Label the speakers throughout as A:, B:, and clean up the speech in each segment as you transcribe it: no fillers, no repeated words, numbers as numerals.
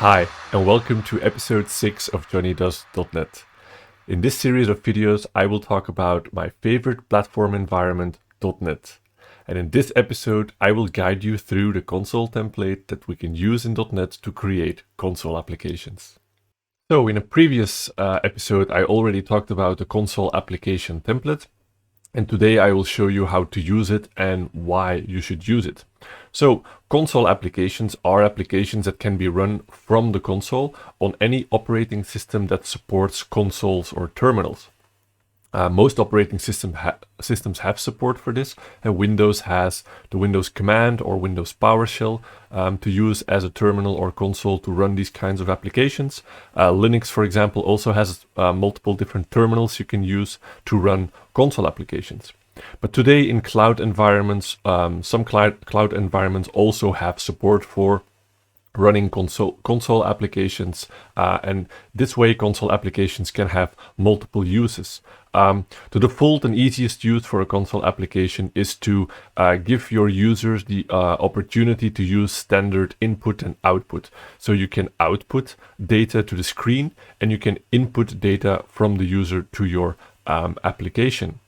A: Hi, and welcome to episode 6 of Johnny Does .NET. In this series of videos, I will talk about my favorite platform environment, .NET. And in this episode, I will guide you through the console template that we can use in .NET to create console applications. So in a previous episode, I already talked about the console application template. And today I will show you how to use it and why you should use it. So console applications are applications that can be run from the console on any operating system that supports consoles or terminals. Most operating systems have support for this, and Windows has the Windows Command or Windows PowerShell to use as a terminal or console to run these kinds of applications. Linux, for example, also has multiple different terminals you can use to run console applications. But today in cloud environments, some cloud environments also have support for running console applications, and this way console applications can have multiple uses. The default and easiest use for a console application is to give your users the opportunity to use standard input and output. So you can output data to the screen and you can input data from the user to your application.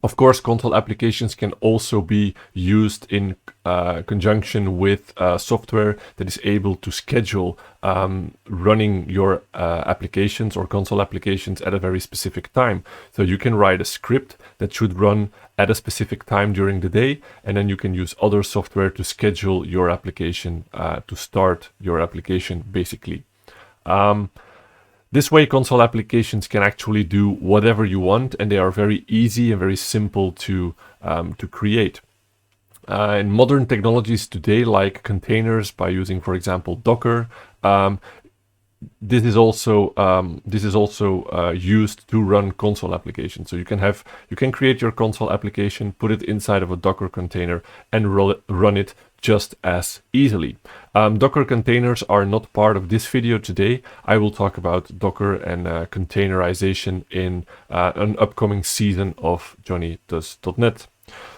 A: Of course, console applications can also be used in conjunction with software that is able to schedule running your applications or console applications at a very specific time. So you can write a script that should run at a specific time during the day, and then you can use other software to schedule your application, to start your application, basically. This way, console applications can actually do whatever you want, and they are very easy and very simple to create. In modern technologies today, like containers, by using, for example, Docker, this is also used to run console applications. So you can create your console application, put it inside of a Docker container, and run it just as easily. Docker containers are not part of this video today. I will talk about Docker and containerization in an upcoming season of Johnny Does .NET.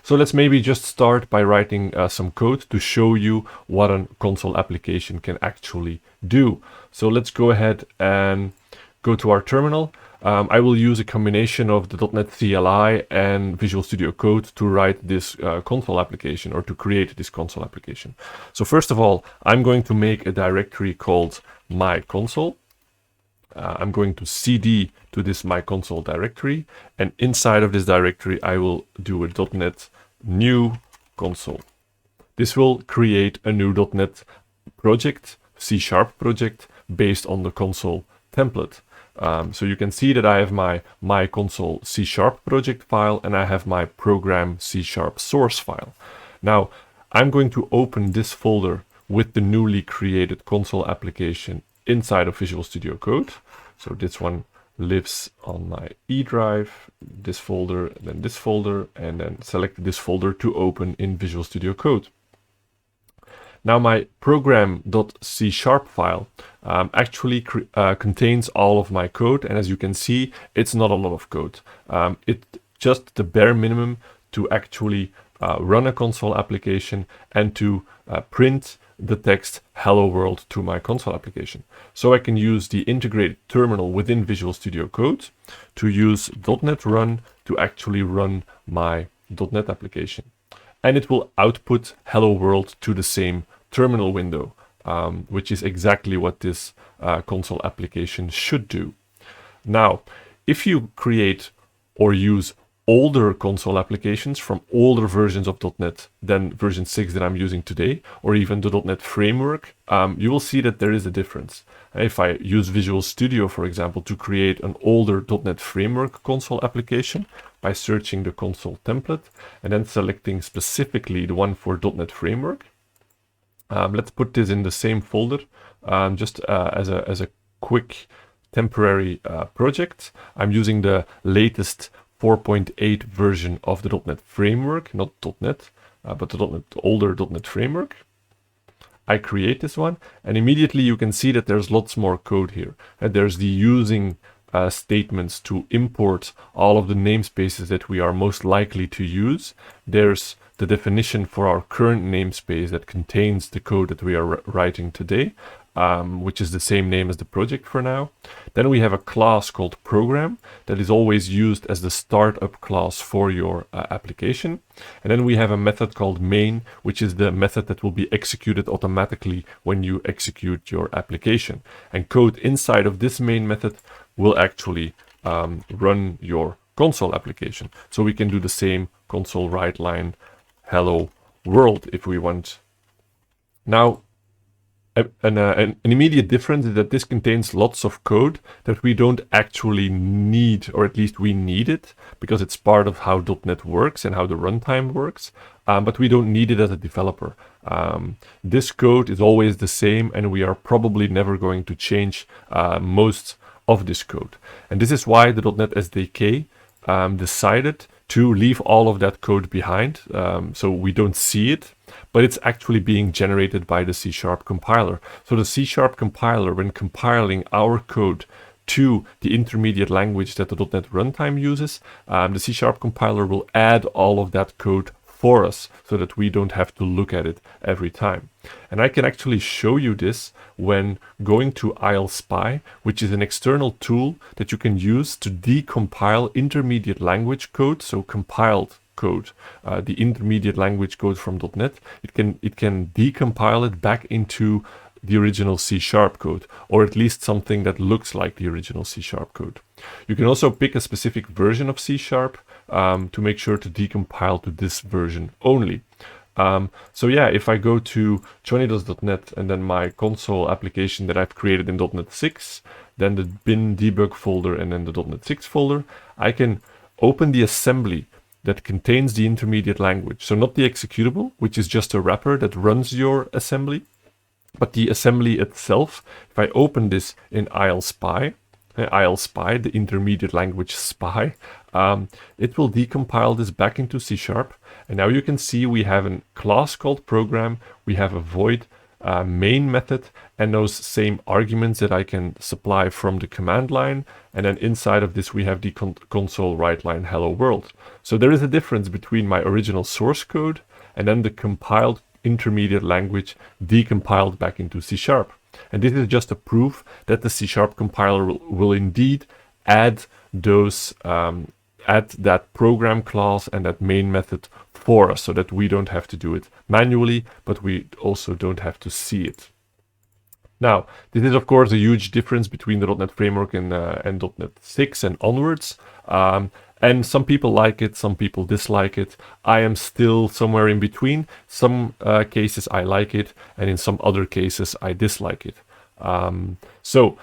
A: So let's maybe just start by writing some code to show you what a console application can actually do. So let's go ahead and go to our terminal. I will use a combination of the .NET CLI and Visual Studio Code to write this console application, or to create this console application. So first of all, I'm going to make a directory called my console. I'm going to cd to this my console directory, and inside of this directory I will do a .NET new console. This will create a new .NET project, C# project, based on the console template. So you can see that I have my console C# project file, and I have my program C# source file. Now I'm going to open this folder with the newly created console application inside of Visual Studio Code. So this one lives on my E drive, this folder, then this folder, and then select this folder to open in Visual Studio Code. Now my program.c# file actually contains all of my code, and as you can see, it's not a lot of code. It's just the bare minimum to actually run a console application and to print the text hello world to my console application. So I can use the integrated terminal within Visual Studio Code to use .NET Run to actually run my .NET application. And it will output hello world to the same terminal window, which is exactly what this console application should do. Now, if you create or use older console applications from older versions of .NET than version 6 that I'm using today, or even the .NET framework, you will see that there is a difference. If I use Visual Studio, for example, to create an older .NET framework console application by searching the console template and then selecting specifically the one for .NET framework, let's put this in the same folder, just as a quick temporary project. I'm using the latest 4.8 version of the .NET framework, not .NET, but the older .NET framework. I create this one, and immediately you can see that there's lots more code here. And there's the using statements to import all of the namespaces that we are most likely to use. There's the definition for our current namespace that contains the code that we are writing today. which is the same name as the project for now. Then we have a class called program that is always used as the startup class for your application. And then we have a method called main, which is the method that will be executed automatically when you execute your application. And code inside of this main method will actually run your console application. So we can do the same console write line hello world if we want. Now, an immediate difference is that this contains lots of code that we don't actually need, or at least we need it because it's part of how .NET works and how the runtime works, but we don't need it as a developer. This code is always the same, and we are probably never going to change most of this code. And this is why the .NET SDK decided to leave all of that code behind, so we don't see it, but it's actually being generated by the C# compiler. So the C# compiler, when compiling our code to the intermediate language that the .NET runtime uses, the C# compiler will add all of that code for us so that we don't have to look at it every time. And I can actually show you this when going to ILSpy, which is an external tool that you can use to decompile intermediate language code, so compiled code, the intermediate language code from .NET. It can decompile it back into the original C# code, or at least something that looks like the original C# code. You can also pick a specific version of C# to make sure to decompile to this version only. So yeah, if I go to johnnydoes.net and then my console application that I've created in .NET 6, then the bin debug folder and then the .NET 6 folder, I can open the assembly that contains the intermediate language. So not the executable, which is just a wrapper that runs your assembly, but the assembly itself. If I open this in ILSpy, the intermediate language spy, it will decompile this back into C#. And now you can see we have a class called program, we have a void main method, and those same arguments that I can supply from the command line. And then inside of this, we have the console write line hello world. So there is a difference between my original source code and then the compiled intermediate language decompiled back into C#. And this is just a proof that the C# compiler will indeed add those, add that program class and that main method for us, so that we don't have to do it manually, but we also don't have to see it. Now, this is of course a huge difference between the .NET Framework and .NET 6 and onwards. And some people like it, some people dislike it. I am still somewhere in between. Some cases I like it, and in some other cases I dislike it. So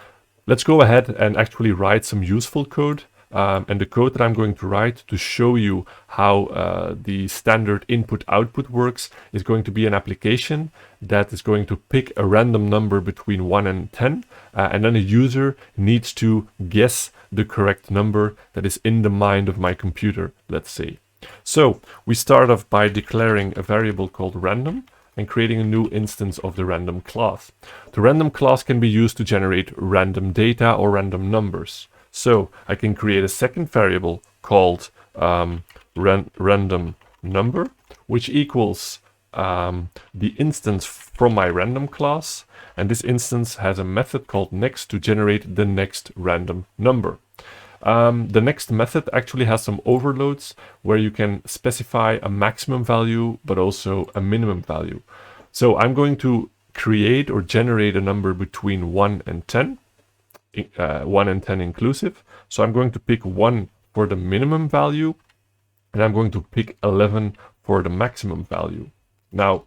A: let's go ahead and actually write some useful code. And the code that I'm going to write to show you how the standard input-output works is going to be an application that is going to pick a random number between 1 and 10, and then a user needs to guess the correct number that is in the mind of my computer, let's say. So we start off by declaring a variable called random and creating a new instance of the random class. The random class can be used to generate random data or random numbers. So I can create a second variable called random number, which equals the instance from my random class. And this instance has a method called next to generate the next random number. The next method actually has some overloads where you can specify a maximum value, but also a minimum value. So I'm going to create or generate a number between 1 and 10. 1 and 10 inclusive. So I'm going to pick 1 for the minimum value, and I'm going to pick 11 for the maximum value. Now,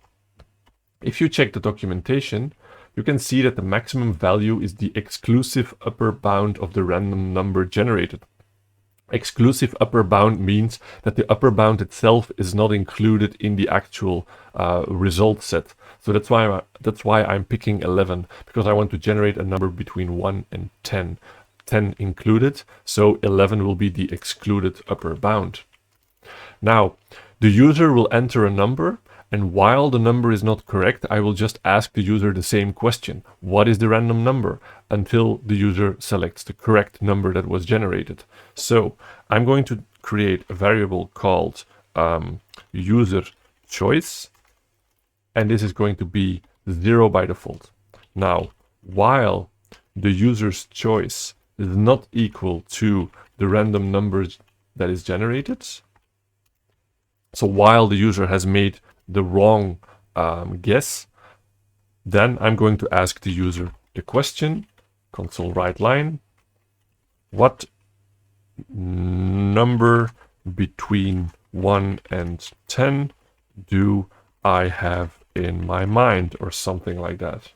A: if you check the documentation, you can see that the maximum value is the exclusive upper bound of the random number generated. Exclusive upper bound means that the upper bound itself is not included in the actual result set. So that's why I'm picking 11, because I want to generate a number between 1 and 10. 10 included, so 11 will be the excluded upper bound. Now, the user will enter a number, and while the number is not correct, I will just ask the user the same question. What is the random number? Until the user selects the correct number that was generated. So I'm going to create a variable called user choice, and this is going to be 0 by default. Now, while the user's choice is not equal to the random number that is generated. So while the user has made the wrong guess, then I'm going to ask the user the question, console write line, what number between 1 and 10 do I have in my mind, or something like that.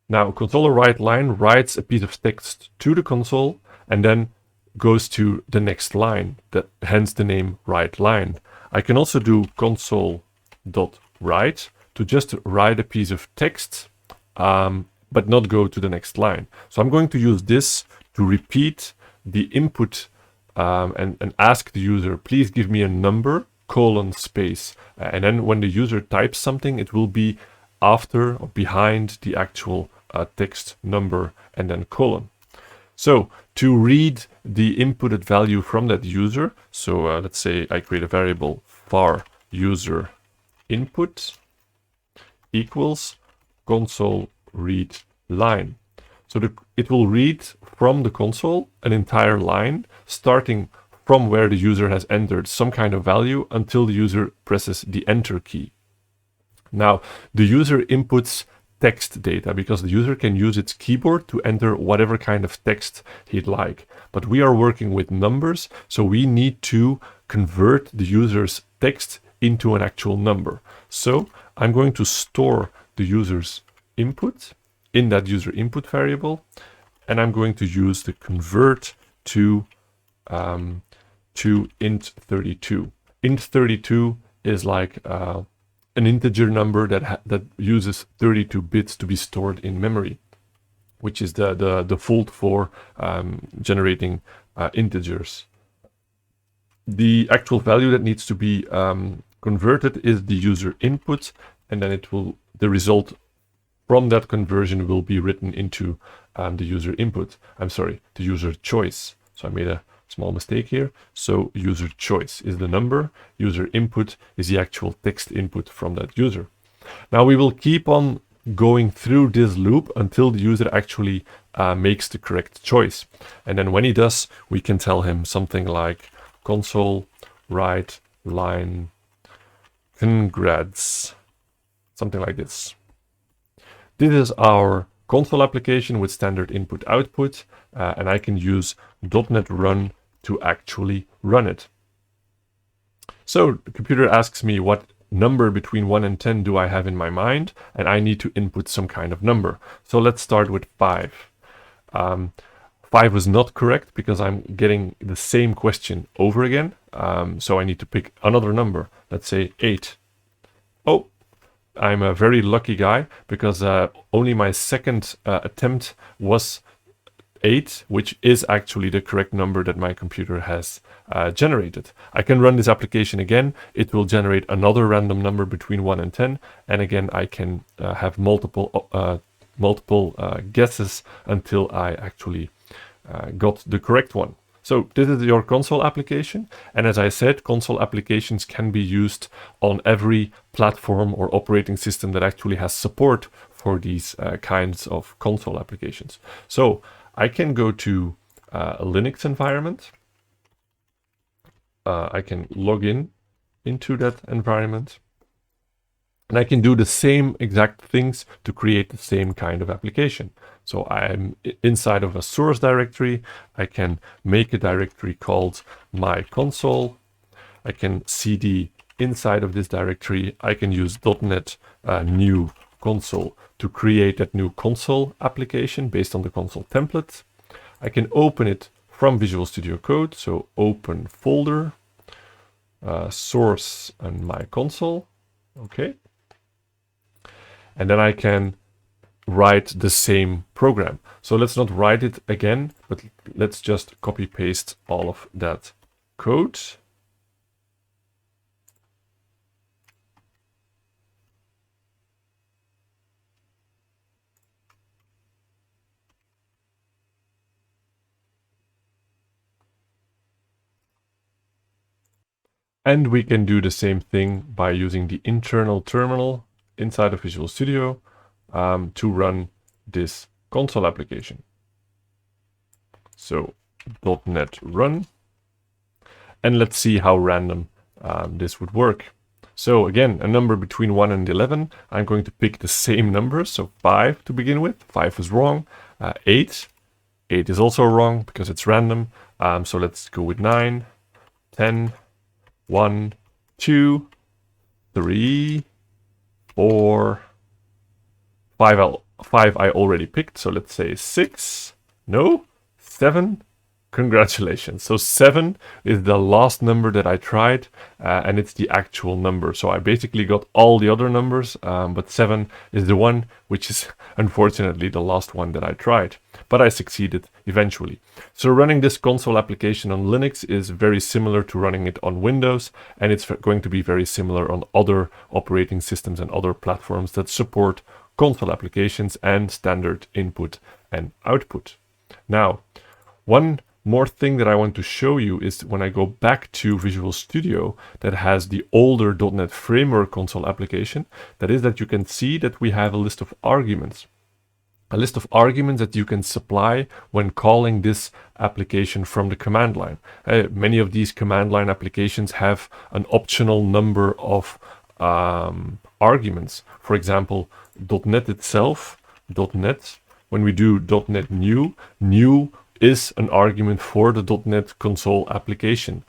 A: Now, console write line writes a piece of text to the console and then goes to the next line, hence the name write line. I can also do console.write to just write a piece of text, but not go to the next line. So I'm going to use this to repeat the input and ask the user, please give me a number, colon, space. And then when the user types something, it will be after or behind the actual text number and then colon. So to read the inputted value from that user, so let's say I create a variable var user input equals console read line. So it will read from the console an entire line, starting from where the user has entered some kind of value until the user presses the enter key. Now, the user inputs text data because the user can use its keyboard to enter whatever kind of text he'd like. But we are working with numbers, so we need to convert the user's text into an actual number. So I'm going to store the user's input in that user input variable, and I'm going to use the convert to int32. Int32 is like an integer number that uses 32 bits to be stored in memory, which is the default for generating integers. The actual value that needs to be converted is the user input, and then the result from that conversion will be written into the user input. The user choice. So I made a small mistake here. So user choice is the number, user input is the actual text input from that user. Now we will keep on going through this loop until the user actually makes the correct choice. And then when he does, we can tell him something like console write line congrats, something like this. This is our console application with standard input output, and I can use .NET Run to actually run it. So the computer asks me what number between 1 and 10 do I have in my mind, and I need to input some kind of number. So let's start with 5. 5 was not correct because I'm getting the same question over again. So I need to pick another number. Let's say 8. Oh, I'm a very lucky guy because only my second attempt was 8, which is actually the correct number that my computer has generated. I can run this application again. It will generate another random number between 1 and 10. And again, I can have multiple guesses until I actually got the correct one. So this is your console application. And as I said, console applications can be used on every platform or operating system that actually has support for these kinds of console applications. So I can go to a Linux environment. I can log into that environment. And I can do the same exact things to create the same kind of application. So I'm inside of a source directory. I can make a directory called my console. I can cd inside of this directory. I can use .NET new console to create that new console application based on the console template. I can open it from Visual Studio Code. So open folder, source and my console. Okay. And then I can write the same program. So let's not write it again, but let's just copy paste all of that code. And we can do the same thing by using the internal terminal inside of Visual Studio. to run this console application. So .NET run, and let's see how random this would work. So again, a number between 1 and 11. I'm going to pick the same numbers, so 5 to begin with. 5 is wrong. 8. 8 is also wrong because it's random. So let's go with 9, 10, 1, 2, 3, 4, 5. 5 I already picked, so let's say 6. No, 7. Congratulations. So 7 is the last number that I tried, and it's the actual number. So I basically got all the other numbers, but 7 is the one which is unfortunately the last one that I tried. But I succeeded eventually. So running this console application on Linux is very similar to running it on Windows, and it's going to be very similar on other operating systems and other platforms that support console applications and standard input and output. Now, one more thing that I want to show you is when I go back to Visual Studio that has the older .NET Framework console application, that is that you can see that we have a list of arguments. A list of arguments that you can supply when calling this application from the command line. Many of these command line applications have an optional number of arguments. For example, .NET itself, .NET, when we do .NET new is an argument for the .NET console application.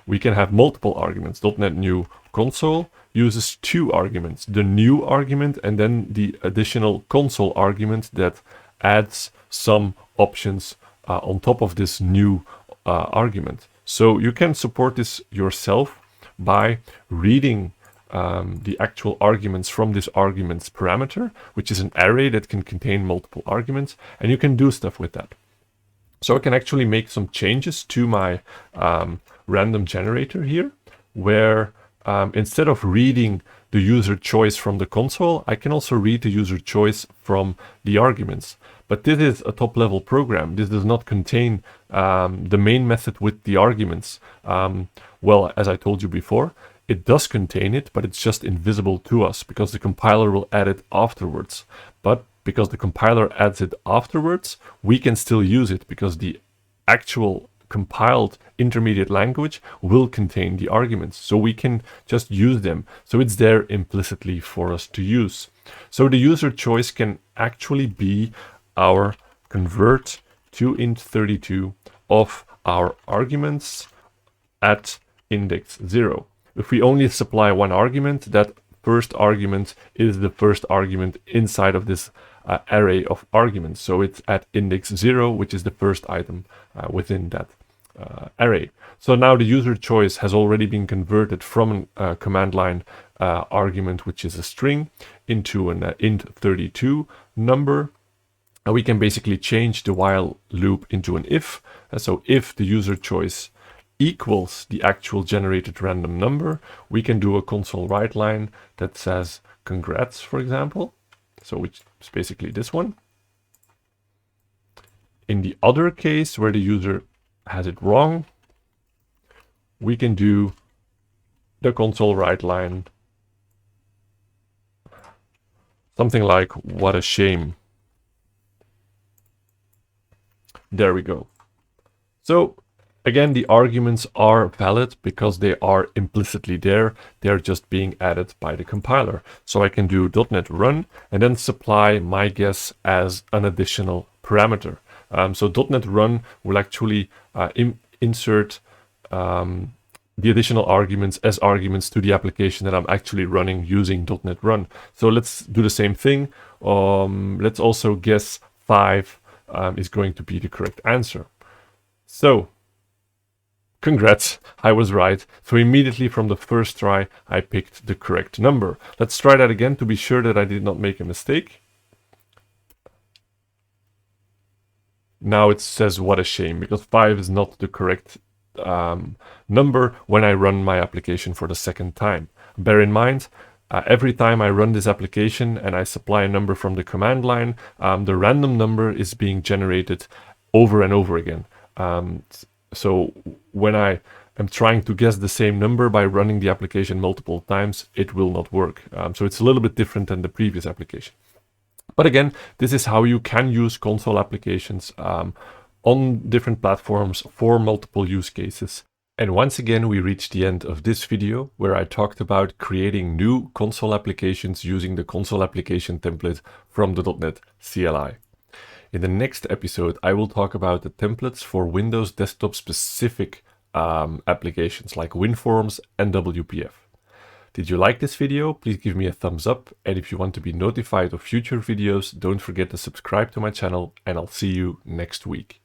A: We can have multiple arguments. .NET new console uses 2 arguments, the new argument and then the additional console argument that adds some options on top of this new argument. So you can support this yourself by reading the actual arguments from this arguments parameter, which is an array that can contain multiple arguments, and you can do stuff with that. So I can actually make some changes to my random generator here, where instead of reading the user choice from the console, I can also read the user choice from the arguments. But this is a top-level program. This does not contain the main method with the arguments. Well, as I told you before, it does contain it, but it's just invisible to us because the compiler will add it afterwards. But because the compiler adds it afterwards, we can still use it because the actual compiled intermediate language will contain the arguments. So we can just use them. So it's there implicitly for us to use. So the user choice can actually be our convert to int32 of our arguments at index 0. If we only supply one argument, that first argument is the first argument inside of this array of arguments. So it's at index 0, which is the first item within that array. So now the user choice has already been converted from a command line argument, which is a string, into an int32 number. And we can basically change the while loop into an if. So if the user choice equals the actual generated random number, we can do a console write line that says congrats, for example. So which is basically this one. In the other case where the user has it wrong, we can do the console write line something like what a shame. There we go. So again, the arguments are valid because they are implicitly there. They're just being added by the compiler. So I can do .NET run and then supply my guess as an additional parameter. So .NET run will actually insert the additional arguments as arguments to the application that I'm actually running using .NET run. So let's do the same thing. Let's also guess 5 is going to be the correct answer. So congrats, I was right. So immediately from the first try, I picked the correct number. Let's try that again to be sure that I did not make a mistake. Now it says what a shame, because 5 is not the correct number when I run my application for the second time. Bear in mind, every time I run this application and I supply a number from the command line, the random number is being generated over and over again. So when I am trying to guess the same number by running the application multiple times, it will not work. So it's a little bit different than the previous application. But again, this is how you can use console applications on different platforms for multiple use cases. And once again, we reached the end of this video where I talked about creating new console applications using the console application template from the .NET CLI. In the next episode, I will talk about the templates for Windows desktop specific applications like WinForms and WPF. Did you like this video? Please give me a thumbs up. And if you want to be notified of future videos, don't forget to subscribe to my channel, and I'll see you next week.